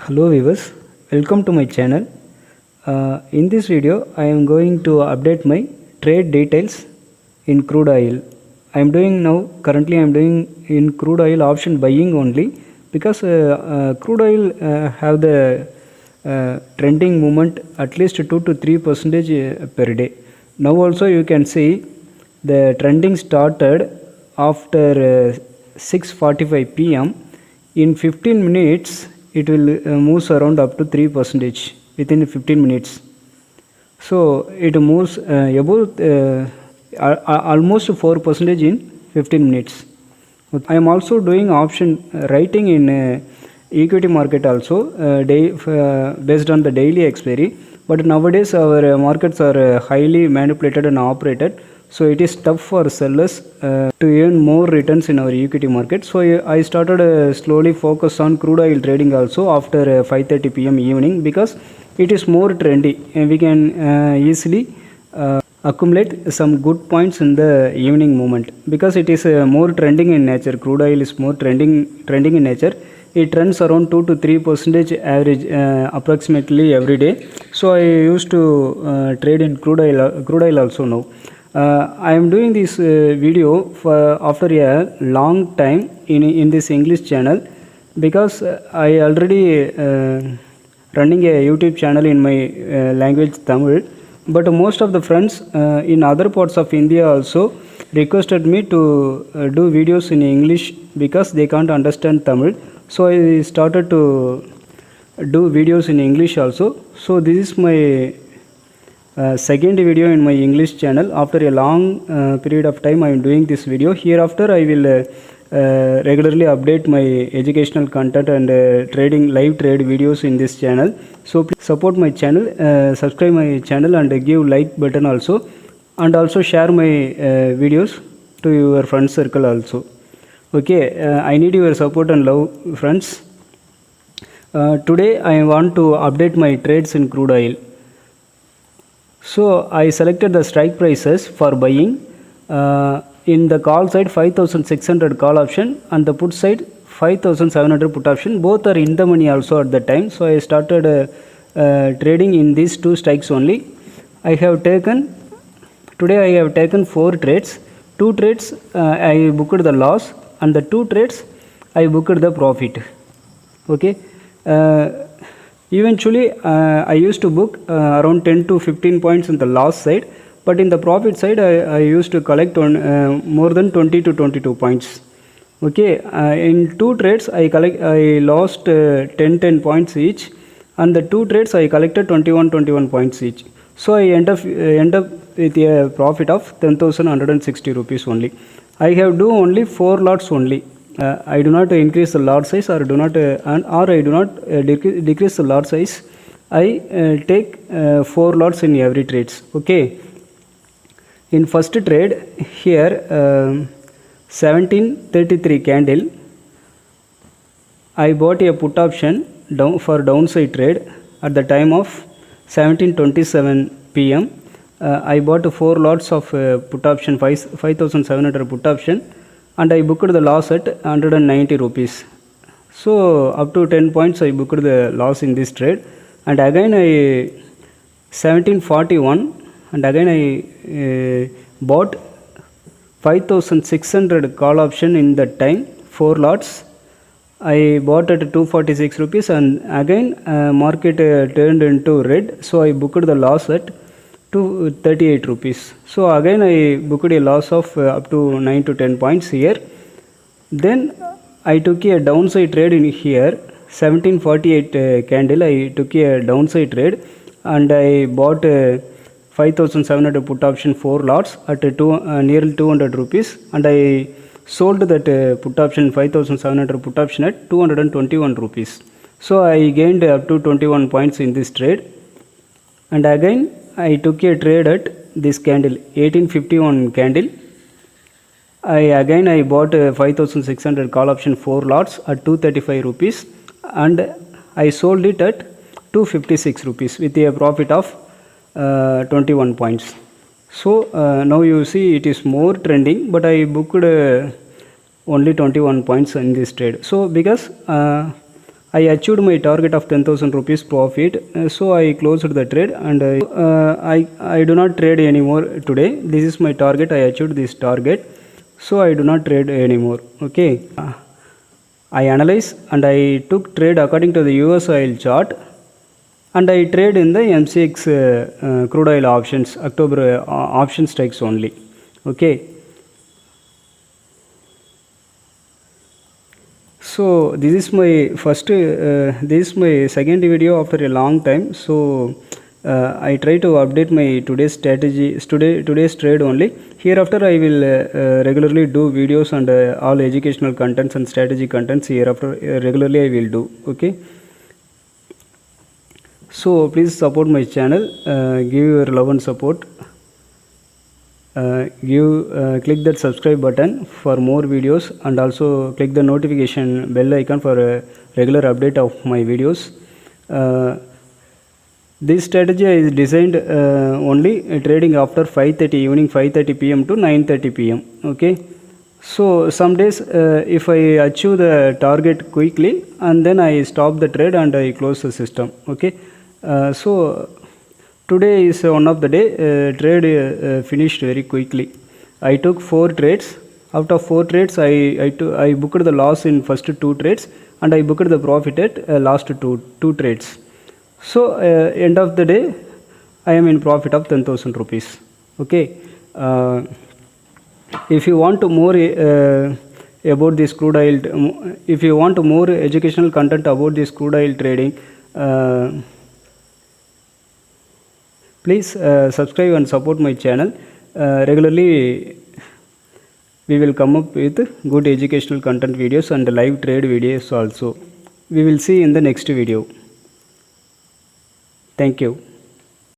Hello viewers, welcome to my channel. In this video I am going to update my trade details in crude oil. Currently I am doing in crude oil option buying only because crude oil have the trending movement at least 2 to 3% per day. Now also you can see the trending started after 6:45 p.m. In 15 minutes it will moves around up to 3% within 15 minutes. So it moves above almost 4% in 15 minutes. I am also doing option writing in equity market also based on the daily expiry, but nowadays our markets are highly manipulated and operated, so it is tough for sellers to earn more returns in our equity market. So I started slowly focus on crude oil trading also after 5:30 p.m. evening because it is more trendy and we can easily accumulate some good points in the evening moment because it is more trending in nature. Crude oil is more trending in nature. It runs around 2 to 3% average approximately every day. So I used to trade in crude oil also now. I am doing this video for after a long time in this English channel because I already running a YouTube channel in my language Tamil, but most of the friends in other parts of India also requested me to do videos in English because they can't understand Tamil. So I started to do videos in English also. So this is my second video in my English channel. After a long period of time I am doing this video. Hereafter I will regularly update my educational content and live trade videos in this channel. So please support my channel, subscribe my channel and give like button also, and also share my videos to your friend circle also. Okay, I need your support and love, friends. Today I want to update my trades in crude oil. So I selected the strike prices for buying. In the call side 5600 call option and the put side 5700 put option. Both are in the money also at the time. So I started trading in these two strikes only. Today I have taken 4 trades. 2 trades I booked the loss and the 2 trades I booked the profit. Okay. Eventually I used to book around 10 to 15 points in the loss side, but in the profit side I used to collect on more than 20 to 22 points. Okay, in 2 trades I lost 10 points each, and the 2 trades I collected 21 points each. So I end up with a profit of 10,160 rupees only. I have do only 4 lots only. I do not increase the lot size or I do not decrease the lot size. I take 4 lots in every trades. Okay. In first trade here 1733 candle I bought a put option for downside trade at the time of 1727 p.m. I bought 4 lots of put option 5700 put option and I booked the loss at 190 rupees. So up to 10 points I booked the loss in this trade, and again I 1741 and again I bought 5600 call option in that time, 4 lots. I bought at 246 rupees and again market turned into red, so I booked the loss at 238 rupees. So again I booked a loss of up to 9 to 10 points here. Then I took a downside trade in here 1748 candle. I took a downside trade and I bought 5700 put option 4 lots at nearly 200 rupees, and I sold that put option 5700 put option at 221 rupees. So I gained up to 21 points in this trade, and again I took a trade at this candle 1851 candle. I bought 5600 call option 4 lots at 235 rupees and I sold it at 256 rupees with a profit of 21 points. So now you see it is more trending, but I booked only 21 points in this trade. So because I achieved my target of 10,000 rupees profit, so I closed the trade, and I do not trade anymore today. This is my target. I achieved this target, so I do not trade anymore. Okay, I analyze and I took trade according to the US oil chart, and I trade in the MCX crude oil options, October option strikes only. Okay, so this is my first this is my second video after a long time. So I try to update my today's strategy, today's trade only. Hereafter I will regularly do videos and all educational contents and strategy contents. Hereafter regularly I will do. Okay, so please support my channel, give your love and support, click that subscribe button for more videos, and also click the notification bell icon for a regular update of my videos. This strategy is designed only trading after 5:30 evening, 5:30 p.m. to 9:30 p.m. Okay, so some days if I achieve the target quickly, and then I stop the trade and I close the system. Okay, so today is one of the day. Trade finished very quickly. I took 4 trades. Out of 4 trades, I booked the loss in first 2 trades, and I booked the profit at last 2 trades. So end of the day, I am in profit of 10,000 rupees. Okay, if you want more about this crude oil, if you want more educational content about this crude oil trading, please subscribe and support my channel. Regularly we will come up with good educational content videos and live trade videos also. We will see in the next video. Thank you.